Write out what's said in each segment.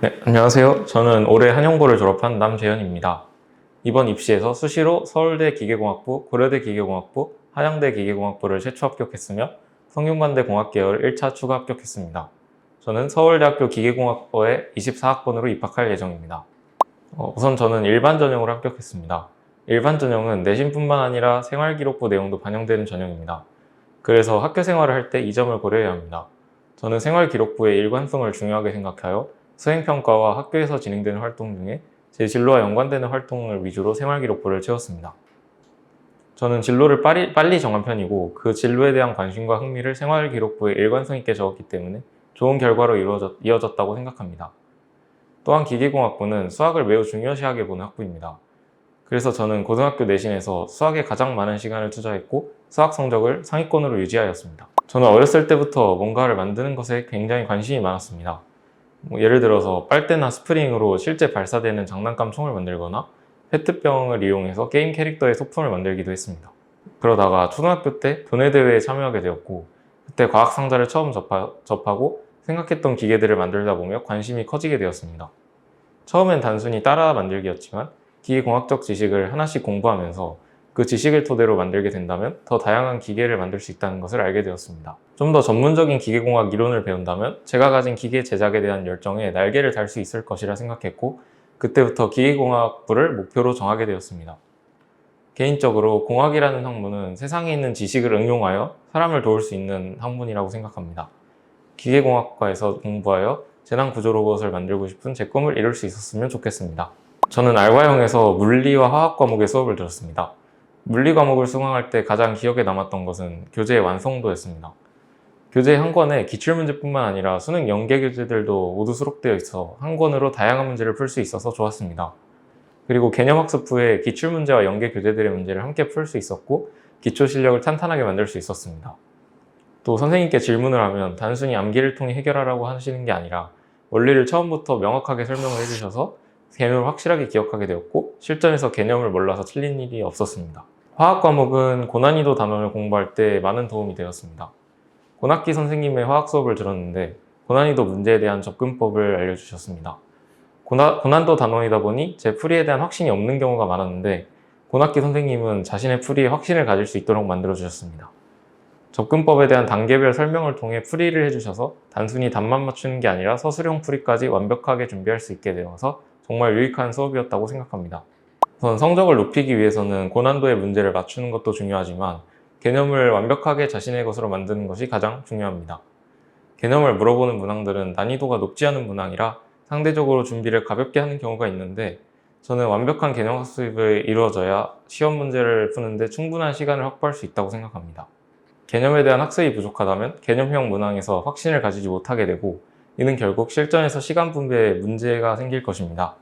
네, 안녕하세요. 저는 올해 한영고를 졸업한 남재현입니다. 이번 입시에서 수시로 서울대 기계공학부, 고려대 기계공학부, 한양대 기계공학부를 최초 합격했으며 성균관대 공학계열 1차 추가 합격했습니다. 저는 서울대학교 기계공학부에 24학번으로 입학할 예정입니다. 우선 저는 일반 전형으로 합격했습니다. 일반 전형은 내신뿐만 아니라 생활기록부 내용도 반영되는 전형입니다. 그래서 학교 생활을 할 때 이 점을 고려해야 합니다. 저는 생활기록부의 일관성을 중요하게 생각하여 수행평가와 학교에서 진행되는 활동 중에 제 진로와 연관되는 활동을 위주로 생활기록부를 채웠습니다. 저는 진로를 빨리 정한 편이고 그 진로에 대한 관심과 흥미를 생활기록부에 일관성 있게 적었기 때문에 좋은 결과로 이어졌다고 생각합니다. 또한 기계공학부는 수학을 매우 중요시하게 보는 학부입니다. 그래서 저는 고등학교 내신에서 수학에 가장 많은 시간을 투자했고 수학 성적을 상위권으로 유지하였습니다. 저는 어렸을 때부터 뭔가를 만드는 것에 굉장히 관심이 많았습니다. 예를 들어서 빨대나 스프링으로 실제 발사되는 장난감 총을 만들거나 페트병을 이용해서 게임 캐릭터의 소품을 만들기도 했습니다. 그러다가 초등학교 때 도내대회에 참여하게 되었고 그때 과학상자를 처음 접하고 생각했던 기계들을 만들다 보며 관심이 커지게 되었습니다. 처음엔 단순히 따라 만들기였지만 기계공학적 지식을 하나씩 공부하면서 그 지식을 토대로 만들게 된다면 더 다양한 기계를 만들 수 있다는 것을 알게 되었습니다. 좀 더 전문적인 기계공학 이론을 배운다면 제가 가진 기계 제작에 대한 열정에 날개를 달 수 있을 것이라 생각했고 그때부터 기계공학부를 목표로 정하게 되었습니다. 개인적으로 공학이라는 학문은 세상에 있는 지식을 응용하여 사람을 도울 수 있는 학문이라고 생각합니다. 기계공학과에서 공부하여 재난구조 로봇을 만들고 싶은 제 꿈을 이룰 수 있었으면 좋겠습니다. 저는 알과형에서 물리와 화학 과목의 수업을 들었습니다. 물리 과목을 수강할 때 가장 기억에 남았던 것은 교재의 완성도였습니다. 교재 한 권에 기출문제뿐만 아니라 수능 연계 교재들도 모두 수록되어 있어 한 권으로 다양한 문제를 풀 수 있어서 좋았습니다. 그리고 개념학습 후에 기출문제와 연계 교재들의 문제를 함께 풀 수 있었고 기초 실력을 탄탄하게 만들 수 있었습니다. 또 선생님께 질문을 하면 단순히 암기를 통해 해결하라고 하시는 게 아니라 원리를 처음부터 명확하게 설명을 해주셔서 개념을 확실하게 기억하게 되었고 실전에서 개념을 몰라서 틀린 일이 없었습니다. 화학 과목은 고난이도 단원을 공부할 때 많은 도움이 되었습니다. 고학기 선생님의 화학 수업을 들었는데 고난이도 문제에 대한 접근법을 알려주셨습니다. 고난도 단원이다 보니 제 풀이에 대한 확신이 없는 경우가 많았는데 고학기 선생님은 자신의 풀이에 확신을 가질 수 있도록 만들어주셨습니다. 접근법에 대한 단계별 설명을 통해 풀이를 해주셔서 단순히 답만 맞추는 게 아니라 서술형 풀이까지 완벽하게 준비할 수 있게 되어서 정말 유익한 수업이었다고 생각합니다. 우선 성적을 높이기 위해서는 고난도의 문제를 맞추는 것도 중요하지만 개념을 완벽하게 자신의 것으로 만드는 것이 가장 중요합니다. 개념을 물어보는 문항들은 난이도가 높지 않은 문항이라 상대적으로 준비를 가볍게 하는 경우가 있는데 저는 완벽한 개념 학습이 이루어져야 시험 문제를 푸는데 충분한 시간을 확보할 수 있다고 생각합니다. 개념에 대한 학습이 부족하다면 개념형 문항에서 확신을 가지지 못하게 되고 이는 결국 실전에서 시간 분배에 문제가 생길 것입니다.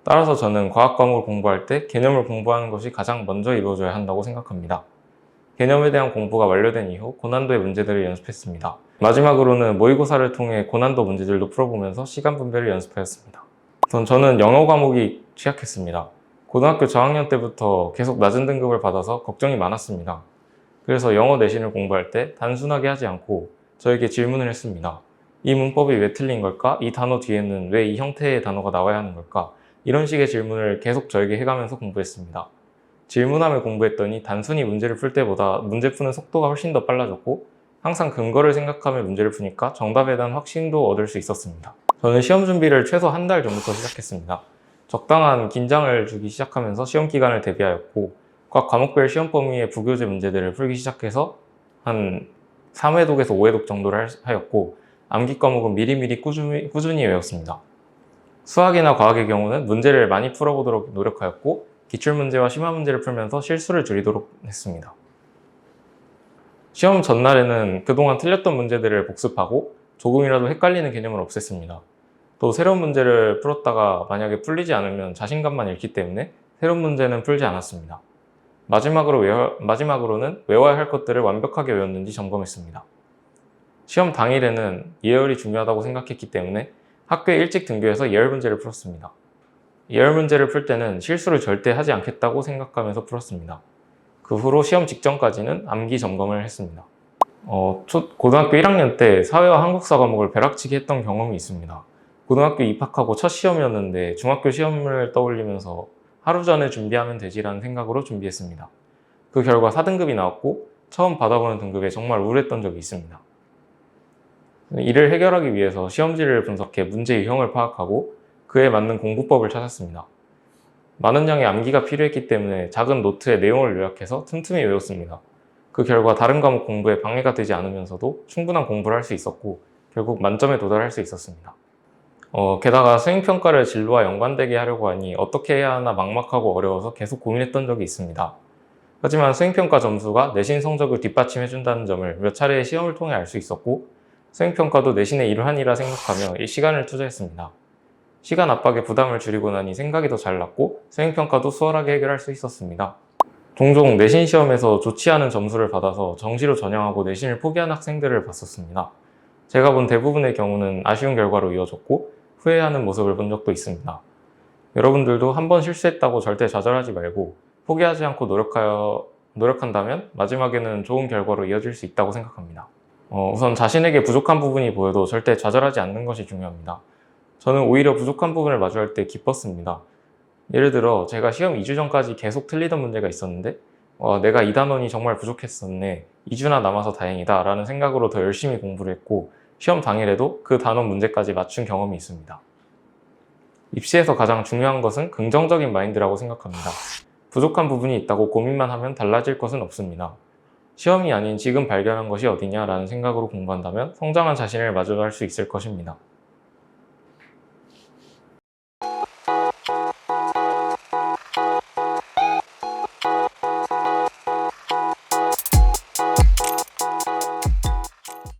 따라서 저는 과학 과목을 공부할 때 개념을 공부하는 것이 가장 먼저 이루어져야 한다고 생각합니다. 개념에 대한 공부가 완료된 이후 고난도의 문제들을 연습했습니다. 마지막으로는 모의고사를 통해 고난도 문제들도 풀어보면서 시간 분배를 연습하였습니다. 우선 저는 영어 과목이 취약했습니다. 고등학교 저학년 때부터 계속 낮은 등급을 받아서 걱정이 많았습니다. 그래서 영어 내신을 공부할 때 단순하게 하지 않고 저에게 질문을 했습니다. 이 문법이 왜 틀린 걸까? 이 단어 뒤에는 왜 이 형태의 단어가 나와야 하는 걸까? 이런 식의 질문을 계속 저에게 해가면서 공부했습니다. 질문하며 공부했더니 단순히 문제를 풀 때보다 문제 푸는 속도가 훨씬 더 빨라졌고 항상 근거를 생각하며 문제를 푸니까 정답에 대한 확신도 얻을 수 있었습니다. 저는 시험 준비를 최소 한 달 전부터 시작했습니다. 적당한 긴장을 주기 시작하면서 시험 기간을 대비하였고 각 과목별 시험 범위의 부교재 문제들을 풀기 시작해서 한 3회독에서 5회독 정도를 하였고 암기 과목은 미리미리 꾸준히 외웠습니다. 수학이나 과학의 경우는 문제를 많이 풀어보도록 노력하였고 기출문제와 심화문제를 풀면서 실수를 줄이도록 했습니다. 시험 전날에는 그동안 틀렸던 문제들을 복습하고 조금이라도 헷갈리는 개념을 없앴습니다. 또 새로운 문제를 풀었다가 만약에 풀리지 않으면 자신감만 잃기 때문에 새로운 문제는 풀지 않았습니다. 마지막으로는 외워야 할 것들을 완벽하게 외웠는지 점검했습니다. 시험 당일에는 예열이 중요하다고 생각했기 때문에 학교에 일찍 등교해서 예열 문제를 풀었습니다. 예열 문제를 풀 때는 실수를 절대 하지 않겠다고 생각하면서 풀었습니다. 그 후로 시험 직전까지는 암기 점검을 했습니다. 고등학교 1학년 때 사회와 한국사 과목을 벼락치기 했던 경험이 있습니다. 고등학교 입학하고 첫 시험이었는데 중학교 시험을 떠올리면서 하루 전에 준비하면 되지라는 생각으로 준비했습니다. 그 결과 4등급이 나왔고 처음 받아보는 등급에 정말 우울했던 적이 있습니다. 이를 해결하기 위해서 시험지를 분석해 문제 유형을 파악하고 그에 맞는 공부법을 찾았습니다. 많은 양의 암기가 필요했기 때문에 작은 노트에 내용을 요약해서 틈틈이 외웠습니다. 그 결과 다른 과목 공부에 방해가 되지 않으면서도 충분한 공부를 할 수 있었고 결국 만점에 도달할 수 있었습니다. 게다가 수행평가를 진로와 연관되게 하려고 하니 어떻게 해야 하나 막막하고 어려워서 계속 고민했던 적이 있습니다. 하지만 수행평가 점수가 내신 성적을 뒷받침해준다는 점을 몇 차례의 시험을 통해 알 수 있었고 수행평가도 내신의 일환이라 생각하며 이 시간을 투자했습니다. 시간 압박의 부담을 줄이고 나니 생각이 더 잘 났고 수행평가도 수월하게 해결할 수 있었습니다. 종종 내신 시험에서 좋지 않은 점수를 받아서 정시로 전향하고 내신을 포기한 학생들을 봤었습니다. 제가 본 대부분의 경우는 아쉬운 결과로 이어졌고 후회하는 모습을 본 적도 있습니다. 여러분들도 한번 실수했다고 절대 좌절하지 말고 포기하지 않고 노력한다면 마지막에는 좋은 결과로 이어질 수 있다고 생각합니다. 우선 자신에게 부족한 부분이 보여도 절대 좌절하지 않는 것이 중요합니다. 저는 오히려 부족한 부분을 마주할 때 기뻤습니다. 예를 들어 제가 시험 2주 전까지 계속 틀리던 문제가 있었는데 내가 이 단원이 정말 부족했었네, 2주나 남아서 다행이다 라는 생각으로 더 열심히 공부를 했고 시험 당일에도 그 단원 문제까지 맞춘 경험이 있습니다. 입시에서 가장 중요한 것은 긍정적인 마인드라고 생각합니다. 부족한 부분이 있다고 고민만 하면 달라질 것은 없습니다. 시험이 아닌 지금 발견한 것이 어디냐 라는 생각으로 공부한다면 성장한 자신을 마주할 수 있을 것입니다.